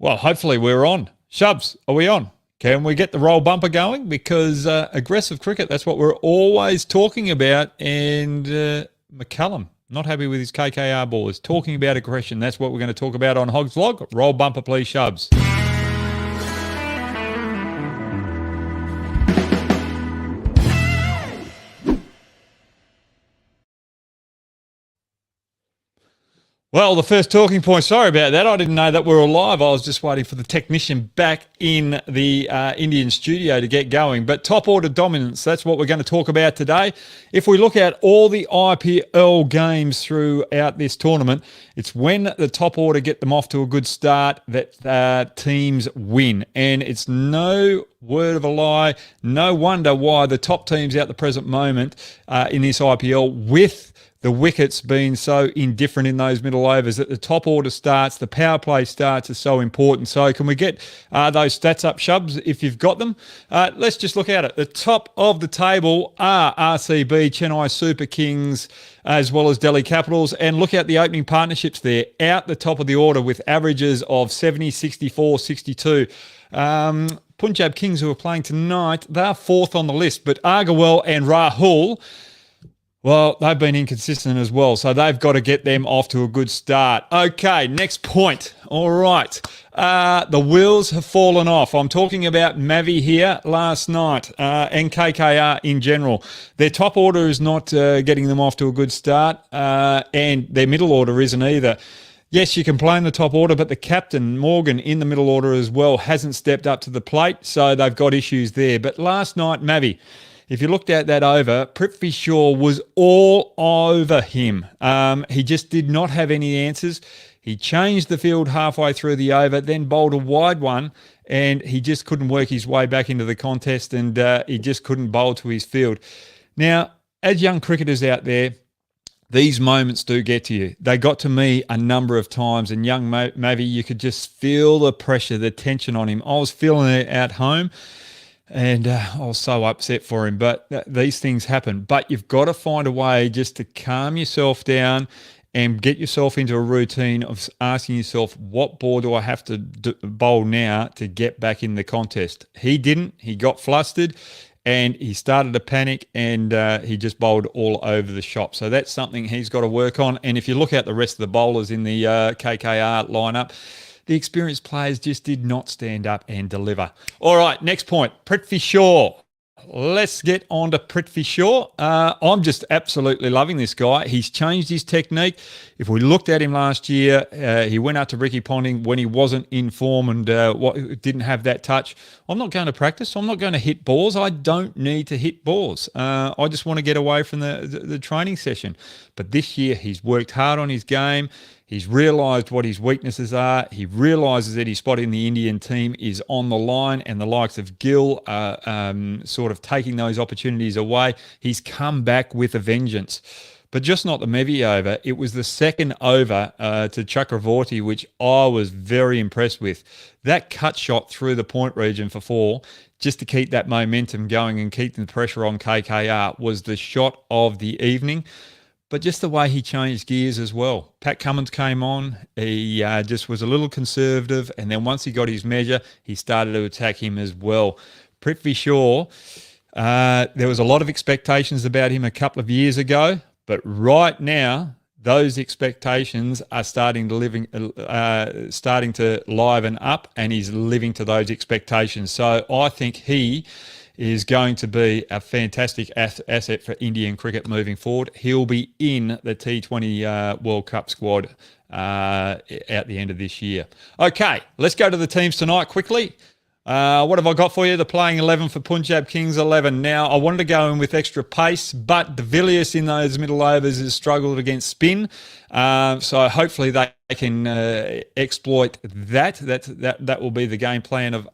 Well, hopefully we're on. Shubs, are we on? Can we get the roll bumper going? Because aggressive cricket, that's what we're always talking about. And McCallum, not happy with his KKR ball, is talking about aggression. That's what we're going to talk about on Hoggs Vlog. Roll bumper, please, Shubs. Well, the first talking point, sorry about that. I didn't know that we were live. I was just waiting for the technician back in the Indian studio to get going. But top order dominance, that's what we're going to talk about today. If we look at all the IPL games throughout this tournament, it's when the top order get them off to a good start that teams win. And it's no word of a lie, no wonder why the top teams at the present moment in this IPL with the wickets being so indifferent in those middle overs, that the top order starts, the power play starts is so important. So can we get those stats up, Shubs, if you've got them? Let's just look at it. The top of the table are RCB, Chennai Super Kings, as well as Delhi Capitals. And look at the opening partnerships there, out the top of the order with averages of 70, 64, 62. Punjab Kings, who are playing tonight, they're fourth on the list, but Agarwal and Rahul, well, they've been inconsistent as well, so they've got to get them off to a good start. Okay, next point. All right. The wheels have fallen off. I'm talking about Mavi here last night and KKR in general. Their top order is not getting them off to a good start, and their middle order isn't either. Yes, you can play in the top order, but the captain, Morgan, in the middle order as well, hasn't stepped up to the plate, so they've got issues there. But last night, Mavi, if you looked at that over, Prithvi Shaw was all over him. He just did not have any answers. He changed the field halfway through the over, then bowled a wide one, and he just couldn't work his way back into the contest, and he just couldn't bowl to his field. Now, as young cricketers out there, these moments do get to you. They got to me a number of times, and young Mavi, you could just feel the pressure, the tension on him. I was feeling it at home. And I was so upset for him, but these things happen. But you've got to find a way just to calm yourself down and get yourself into a routine of asking yourself, what ball do I have to bowl now to get back in the contest? He didn't. He got flustered and he started to panic, and he just bowled all over the shop. So that's something he's got to work on. And if you look at the rest of the bowlers in the KKR lineup, the experienced players just did not stand up and deliver. All right, next point, Prithvi Shaw. Let's get on to Prithvi Shaw. I'm just absolutely loving this guy. He's changed his technique. If we looked at him last year, he went out to Ricky Ponting when he wasn't in form and didn't have that touch. I'm not going to practice. I'm not going to hit balls. I don't need to hit balls. I just want to get away from the training session. But this year, he's worked hard on his game. He's realised what his weaknesses are. He realises that his spot in the Indian team is on the line, and the likes of Gill are sort of taking those opportunities away. He's come back with a vengeance. But just not the Mavi over. It was the second over to Chakravorty, which I was very impressed with. That cut shot through the point region for 4, just to keep that momentum going and keep the pressure on KKR, was the shot of the evening. But just the way he changed gears as well. Pat Cummins came on. He just was a little conservative. And then once he got his measure, he started to attack him as well. Prithvi Shaw, there was a lot of expectations about him a couple of years ago. But right now, those expectations are starting to liven up, and he's living to those expectations. So I think he is going to be a fantastic asset for Indian cricket moving forward. He'll be in the T20 World Cup squad at the end of this year. Okay, let's go to the teams tonight quickly. What have I got for you? The playing 11 for Punjab Kings 11. Now, I wanted to go in with extra pace, but De Villiers in those middle overs has struggled against spin. So hopefully they can exploit that. That will be the game plan of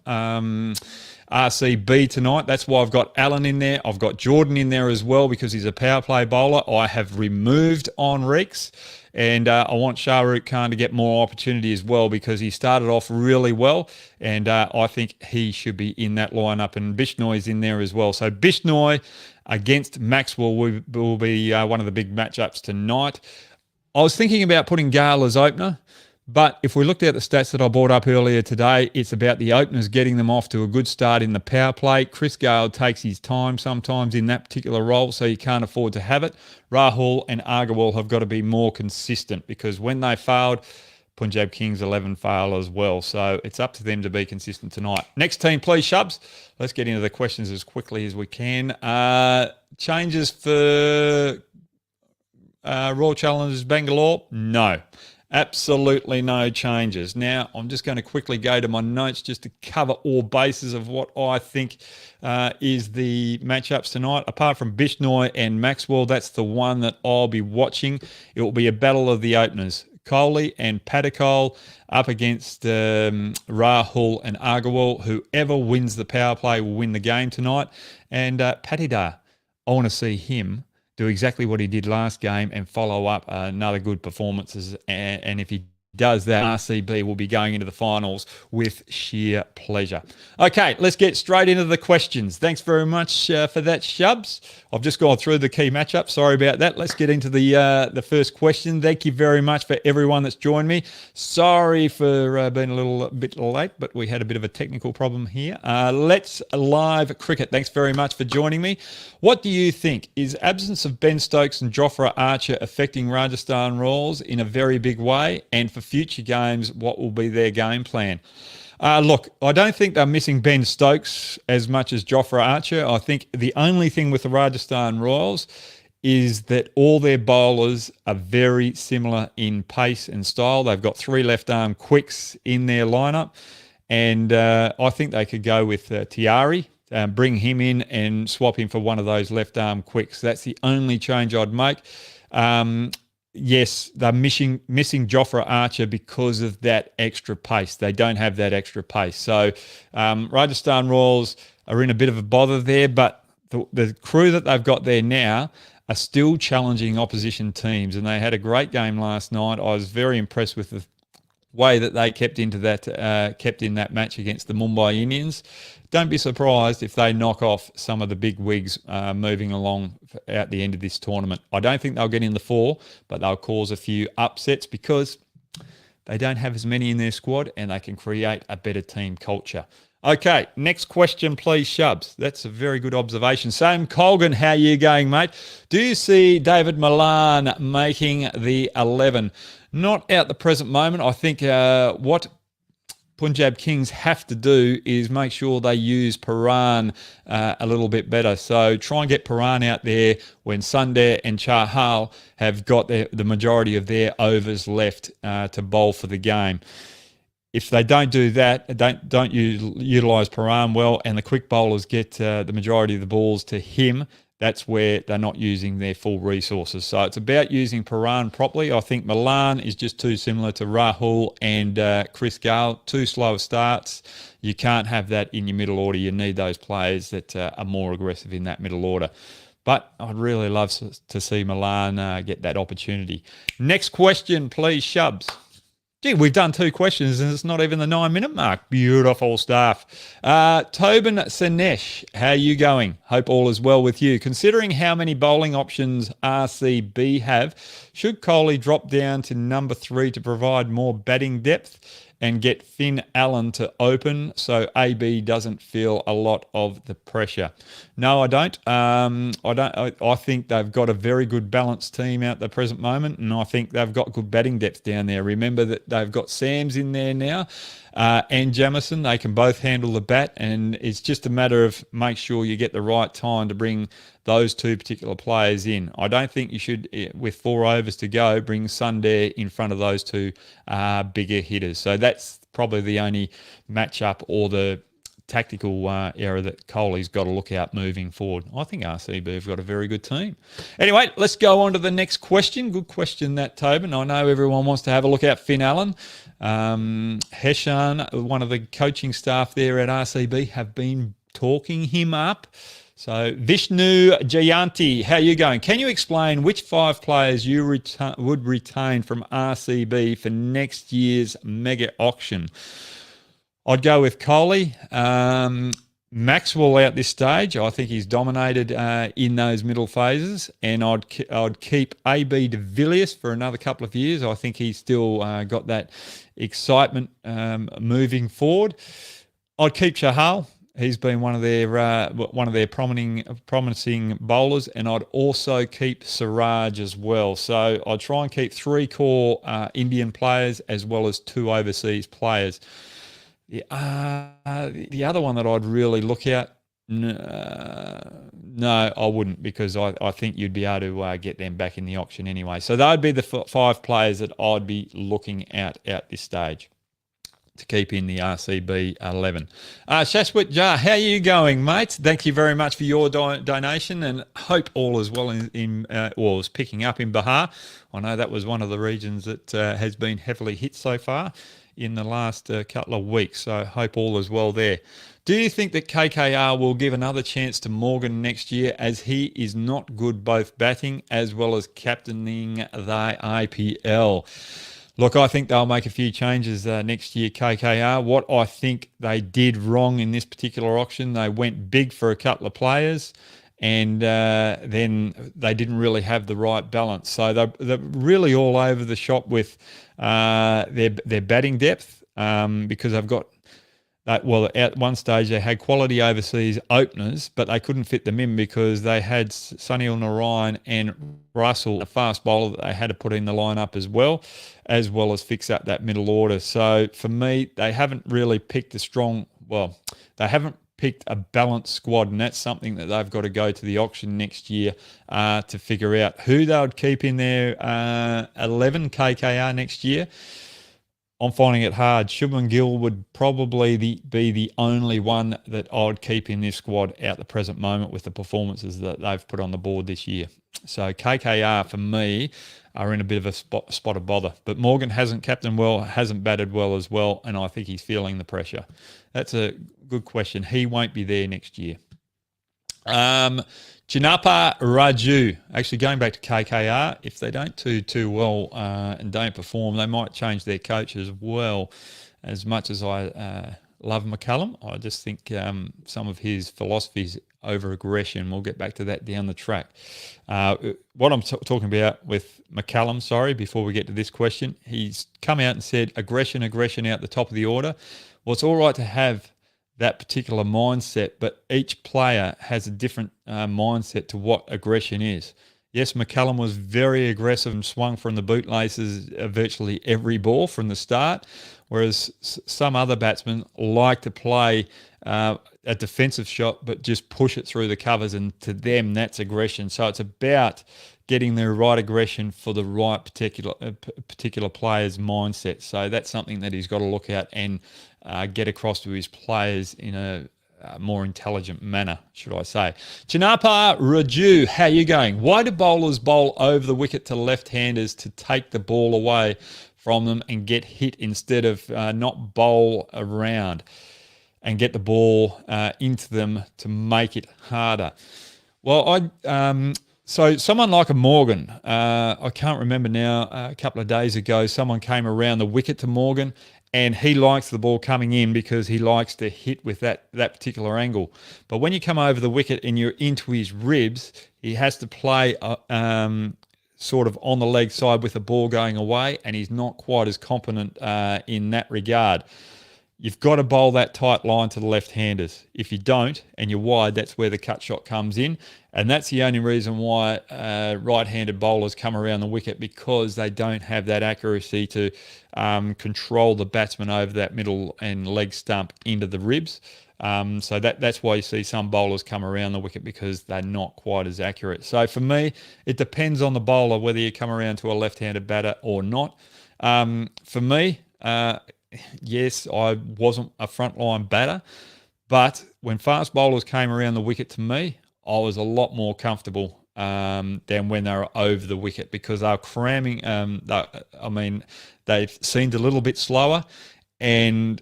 RCB tonight. That's why I've got Allen in there. I've got Jordan in there as well because he's a power play bowler. I have removed Enriques, and I want Shah Rukh Khan to get more opportunity as well because he started off really well, and I think he should be in that lineup. And Bishnoi's in there as well. So Bishnoi against Maxwell will be one of the big matchups tonight. I was thinking about putting Gale as opener, But if we looked at the stats that I brought up earlier today, it's about the openers getting them off to a good start in the power play. Chris Gale takes his time sometimes in that particular role, so you can't afford to have it. Rahul and Agarwal have got to be more consistent, because when they failed, Punjab Kings 11 fail as well. So it's up to them to be consistent tonight. Next team, please, Shubs. Let's get into the questions as quickly as we can. Changes for Royal Challengers Bangalore? No. Absolutely no changes. Now, I'm just going to quickly go to my notes just to cover all bases of what I think is the matchups tonight. Apart from Bishnoi and Maxwell, that's the one that I'll be watching. It will be a battle of the openers. Kohli and Padikal up against Rahul and Agarwal. Whoever wins the power play will win the game tonight. And Patidar, I want to see him do exactly what he did last game and follow up another good performances. And if he does that, RCB will be going into the finals with sheer pleasure. Okay, let's get straight into the questions. Thanks very much for that, Shubs. I've just gone through the key matchup. Sorry about that. Let's get into the first question. Thank you very much for everyone that's joined me. Sorry for being a little bit late, but we had a bit of a technical problem here. Let's live cricket. Thanks very much for joining me. What do you think? Is absence of Ben Stokes and Jofra Archer affecting Rajasthan Royals in a very big way? And for future games, what will be their game plan? Look, I don't think they're missing Ben Stokes as much as Jofra Archer. I think the only thing with the Rajasthan Royals is that all their bowlers are very similar in pace and style. They've got 3 left-arm quicks in their lineup, and I think they could go with Tiari, bring him in and swap him for one of those left-arm quicks. That's the only change I'd make. Yes, they're missing Jofra Archer because of that extra pace. They don't have that extra pace. So Rajasthan Royals are in a bit of a bother there, but the crew that they've got there now are still challenging opposition teams, and they had a great game last night. I was very impressed with the way that they kept in that match against the Mumbai Indians. Don't be surprised if they knock off some of the big wigs moving along at the end of this tournament. I don't think they'll get in the 4, but they'll cause a few upsets because they don't have as many in their squad and they can create a better team culture. Okay, next question, please, Shubs. That's a very good observation. Sam Colgan, how are you going, mate? Do you see David Malan making the 11? Not at the present moment. I think what Punjab Kings have to do is make sure they use Paran a little bit better. So try and get Paran out there when Sundar and Chahal have got the majority of their overs left to bowl for the game. If they don't do that, don't utilise Paran well, and the quick bowlers get the majority of the balls to him, that's where they're not using their full resources. So it's about using Paran properly. I think Malan is just too similar to Rahul and Chris Gale. 2 slower starts. You can't have that in your middle order. You need those players that are more aggressive in that middle order. But I'd really love to see Malan get that opportunity. Next question, please, Shubs. Gee, we've done 2 questions and it's not even the 9-minute mark. Beautiful stuff. Tobin Sanesh, how are you going? Hope all is well with you. Considering how many bowling options RCB have, should Kohli drop down to number 3 to provide more batting depth and get Finn Allen to open so AB doesn't feel a lot of the pressure? No, I don't. I think they've got a very good balanced team at the present moment, and I think they've got good batting depth down there. Remember that they've got Sams in there now and Jamison. They can both handle the bat, and it's just a matter of make sure you get the right time to bring those 2 particular players in. I don't think you should, with 4 overs to go, bring Sundar in front of those 2 bigger hitters. So that's probably the only matchup or the tactical area that Kohli's got to look out moving forward. I think RCB have got a very good team. Anyway, let's go on to the next question. Good question, that, Tobin. I know everyone wants to have a look at Finn Allen. Heshan, one of the coaching staff there at RCB, have been talking him up. So Vishnu Jayanti, how are you going? Can you explain which 5 players you would retain from RCB for next year's mega auction? I'd go with Kohli. Maxwell out this stage. I think he's dominated in those middle phases, and I'd keep AB de Villiers for another couple of years. I think he's still got that excitement moving forward. I'd keep Chahal. He's been one of their promising bowlers, and I'd also keep Siraj as well. So I'd try and keep 3 core Indian players as well as 2 overseas players. The other one that I'd really look at, no, I wouldn't, because I think you'd be able to get them back in the auction anyway. So they'd be the 5 players that I'd be looking at this stage to keep in the RCB 11. Shashwat Jar, how are you going, mate? Thank you very much for your donation, and hope all is well is picking up in Bihar. I know that was one of the regions that has been heavily hit so far in the last couple of weeks, so hope all is well there. Do you think that KKR will give another chance to Morgan next year, as he is not good both batting as well as captaining the IPL? Look, I think they'll make a few changes next year, KKR. What I think they did wrong in this particular auction, they went big for a couple of players, and then they didn't really have the right balance. So they're really all over the shop with their batting depth, because they've got well, at one stage they had quality overseas openers, but they couldn't fit them in because they had Sunil Narayan and Russell, a fast bowler, that they had to put in the lineup as well as fix up that middle order. So for me, they haven't really picked they haven't picked a balanced squad, and that's something that they've got to go to the auction next year to figure out who they would keep in their 11 KKR next year. I'm finding it hard. Shubman Gill would probably be the only one that I'd keep in this squad at the present moment with the performances that they've put on the board this year. So KKR, for me, are in a bit of a spot of bother. But Morgan hasn't captained well, hasn't batted well as well, and I think he's feeling the pressure. That's a good question. He won't be there next year. Chinapa Raju, actually going back to KKR, if they don't do too well and don't perform, they might change their coach as well. As much as I love McCallum, I just think some of his philosophies over aggression, we'll get back to that down the track. What I'm talking about with McCallum, before we get to this question, he's come out and said aggression out the top of the order. Well, it's all right to have that particular mindset, but each player has a different mindset to what aggression is. Yes, McCallum was very aggressive and swung from the bootlaces virtually every ball from the start, whereas some other batsmen like to play a defensive shot but just push it through the covers, and to them that's aggression. So it's about getting the right aggression for the right particular player's mindset. So that's something that he's got to look at and get across to his players in a more intelligent manner, should I say. Chinapa Raju, how you going? Why do bowlers bowl over the wicket to left-handers to take the ball away from them and get hit instead of not bowl around and get the ball into them to make it harder? Well, so someone like a Morgan, I can't remember now, a couple of days ago, someone came around the wicket to Morgan, and he likes the ball coming in because he likes to hit with that particular angle. But when you come over the wicket and you're into his ribs, he has to play sort of on the leg side with the ball going away, and he's not quite as competent in that regard. You've got to bowl that tight line to the left-handers. If you don't, and you're wide, that's where the cut shot comes in. And that's the only reason why right-handed bowlers come around the wicket, because they don't have that accuracy to control the batsman over that middle and leg stump into the ribs. So that's why you see some bowlers come around the wicket, because they're not quite as accurate. So for me, it depends on the bowler whether you come around to a left-handed batter or not. For me, yes, I wasn't a frontline batter, but when fast bowlers came around the wicket to me, I was a lot more comfortable than when they were over the wicket, because they were cramming. They seemed a little bit slower, and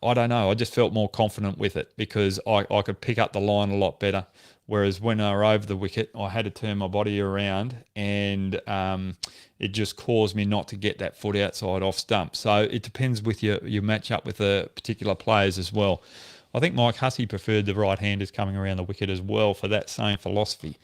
I don't know, I just felt more confident with it because I could pick up the line a lot better. Whereas when they were over the wicket, I had to turn my body around, and it just caused me not to get that foot outside off stump. So it depends with your match up with the particular players as well. I think Mike Hussey preferred the right-handers coming around the wicket as well for that same philosophy.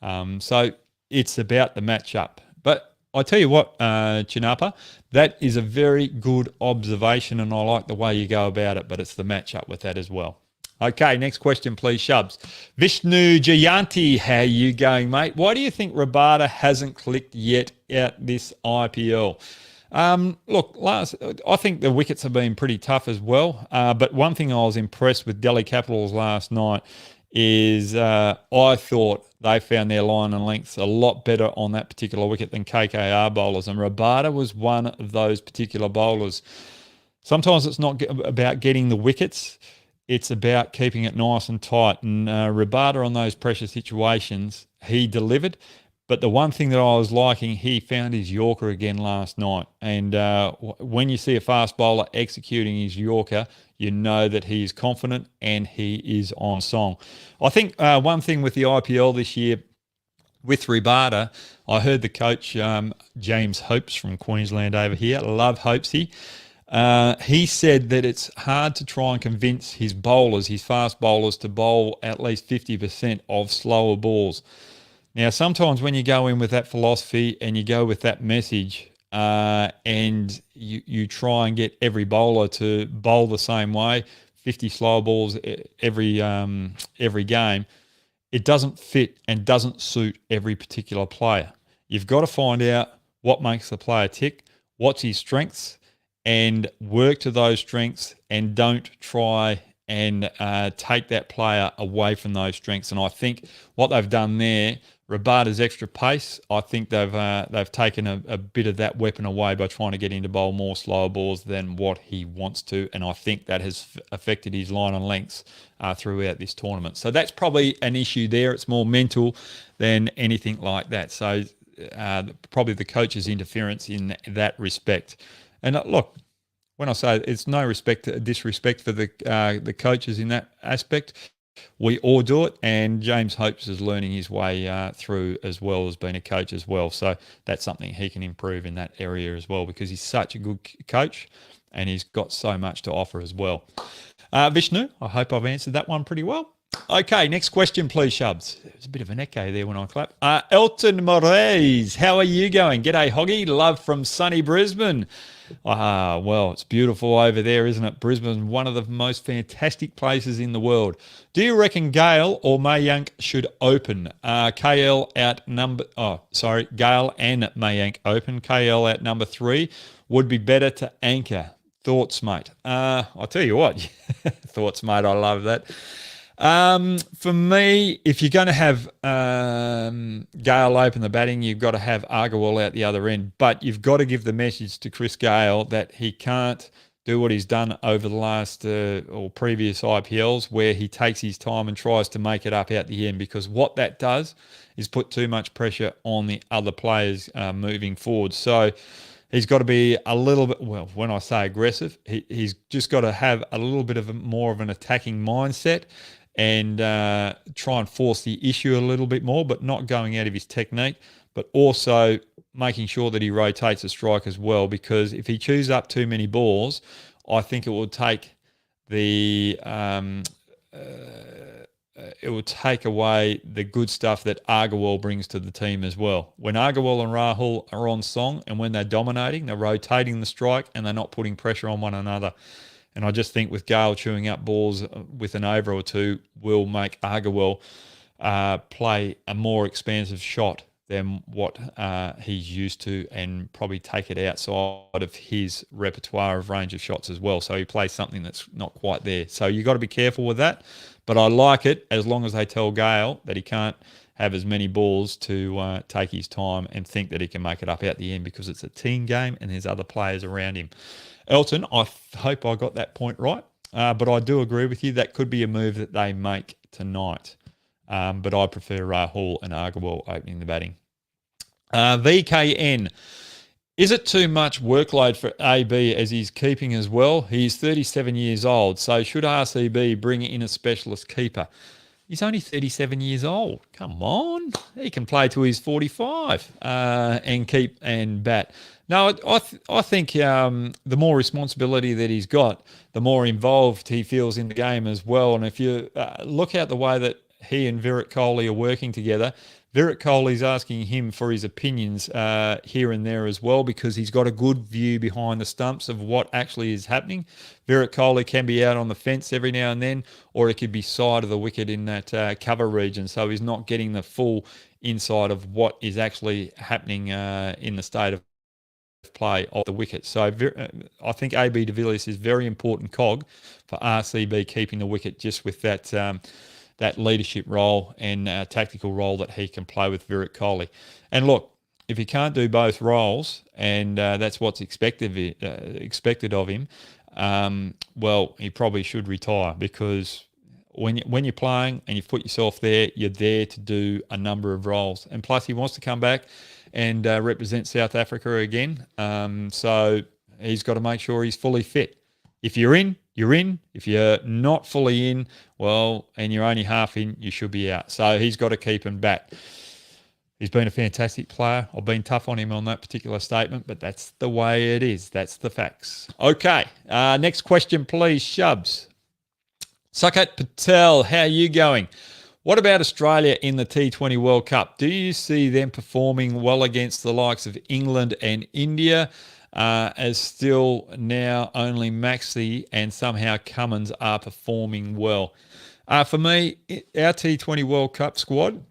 So it's about the matchup. But I tell you what, Chinapa, that is a very good observation, and I like the way you go about it, but it's the matchup with that as well. Okay, next question, please, Shubs. Vishnu Jayanti, how you going, mate? Why do you think Rabada hasn't clicked yet at this IPL? Look, I think the wickets have been pretty tough as well. But one thing I was impressed with Delhi Capitals last night is I thought they found their line and lengths a lot better on that particular wicket than KKR bowlers. And Rabada was one of those particular bowlers. Sometimes it's not about getting the wickets. It's about keeping it nice and tight. And Rabada on those pressure situations, he delivered. But the one thing that I was liking, he found his Yorker again last night. And when you see a fast bowler executing his Yorker, you know that he is confident and he is on song. I think one thing with the IPL this year, with Rabada, I heard the coach, James Hopes from Queensland over here, love Hopesy. He said that it's hard to try and convince his bowlers, his fast bowlers, to bowl at least 50% of slower balls. Now, sometimes when you go in with that philosophy and you go with that message and you try and get every bowler to bowl the same way, 50 slower balls every game, it doesn't fit and doesn't suit every particular player. You've got to find out what makes the player tick, what's his strengths, and work to those strengths, and don't try and take that player away from those strengths. And I think what they've done there, Rabada's extra pace, I think they've taken a bit of that weapon away by trying to get him to bowl more slower balls than what he wants to. And I think that has affected his line and lengths throughout this tournament. So that's probably an issue there. It's more mental than anything like that. So probably the coach's interference in that respect. And look, when I say it's no disrespect for the coaches in that aspect, we all do it, and James Hopes is learning his way through as well as being a coach as well. So that's something he can improve in that area as well, because he's such a good coach and he's got so much to offer as well. Vishnu, I hope I've answered that one pretty well. Okay, next question, please, Shubs. There's a bit of an echo there when I clap. Elton Moraes, how are you going? G'day, Hoggy. Love from sunny Brisbane. Well, it's beautiful over there, isn't it? Brisbane's one of the most fantastic places in the world. Do you reckon Gale or Mayank should open? Gale and Mayank open. KL at number 3 would be better to anchor. Thoughts, mate? I'll tell you what. Thoughts, mate. I love that. For me, if you're going to have Gale open the batting, you've got to have Agarwal out the other end. But you've got to give the message to Chris Gale that he can't do what he's done over the last or previous IPLs, where he takes his time and tries to make it up out the end, because what that does is put too much pressure on the other players moving forward. So he's got to be a little bit, well, when I say aggressive, he's just got to have a little bit of more of an attacking mindset and try and force the issue a little bit more, but not going out of his technique, but also making sure that he rotates a strike as well, because if he chews up too many balls, I think it will take away the good stuff that Agarwal brings to the team as well. When Agarwal and Rahul are on song and when they're dominating, they're rotating the strike and they're not putting pressure on one another. And I just think with Gale chewing up balls with an over or two will make Agarwal play a more expansive shot than what he's used to, and probably take it outside of his repertoire of range of shots as well. So he plays something that's not quite there. So you've got to be careful with that. But I like it as long as they tell Gale that he can't have as many balls to take his time and think that he can make it up out the end, because it's a team game and there's other players around him. Elton, I hope I got that point right. But I do agree with you. That could be a move that they make tonight. But I prefer Rahul and Agarwal opening the batting. VKN, is it too much workload for AB as he's keeping as well? He's 37 years old, so should RCB bring in a specialist keeper? He's only 37 years old. Come on. He can play till he's 45 and bat. No, I think the more responsibility that he's got, the more involved he feels in the game as well. And if you look at the way that he and Virat Kohli are working together, Virat Kohli's asking him for his opinions here and there as well, because he's got a good view behind the stumps of what actually is happening. Virat Kohli can be out on the fence every now and then, or it could be side of the wicket in that cover region. So he's not getting the full insight of what is actually happening in the state of play of the wicket. So I think AB de Villiers is very important cog for RCB keeping the wicket, just with that leadership role and tactical role that he can play with Virat Kohli. And look, if he can't do both roles, and that's what's expected of him, well, he probably should retire, because when you're playing and you've put yourself there, you're there to do a number of roles. And plus, he wants to come back and represent South Africa again. So he's got to make sure he's fully fit. If you're in, you're in. If you're not fully in, well, and you're only half in, you should be out. So he's got to keep him back. He's been a fantastic player. I've been tough on him on that particular statement, but that's the way it is. That's the facts. Okay, next question, please, Shubs. Saket Patel, how are you going? What about Australia in the T20 World Cup? Do you see them performing well against the likes of England and India? As still now only Maxey and somehow Cummins are performing well. For me, our T20 World Cup squad,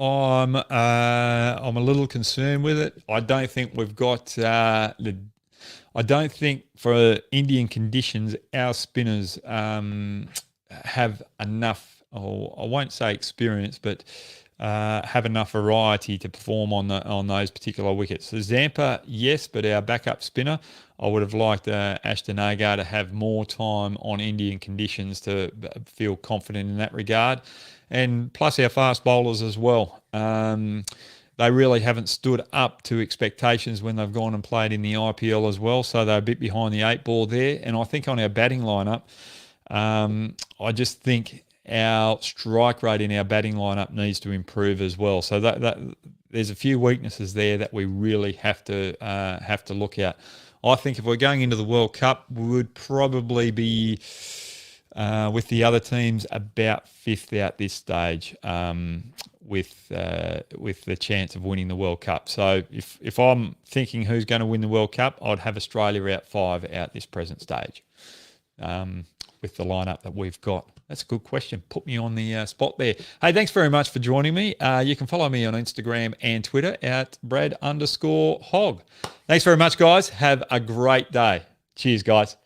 I'm a little concerned with it. I don't think we've got I don't think for Indian conditions our spinners have enough. I won't say experience, but have enough variety to perform on those particular wickets. So Zampa, yes, but our backup spinner, I would have liked Ashton Agar to have more time on Indian conditions to feel confident in that regard. And plus our fast bowlers as well. They really haven't stood up to expectations when they've gone and played in the IPL as well. So they're a bit behind the 8 ball there. And I think on our batting lineup, I just think our strike rate in our batting lineup needs to improve as well. So that there's a few weaknesses there that we really have to look at. I think if we're going into the World Cup, we would probably be with the other teams about 5th out this stage, with the chance of winning the World Cup. So if I'm thinking who's going to win the World Cup, I'd have Australia out 5 out this present stage, with the lineup that we've got. That's a good question. Put me on the spot there. Hey, thanks very much for joining me. You can follow me on Instagram and Twitter at Brad_Hogg. Thanks very much, guys. Have a great day. Cheers, guys.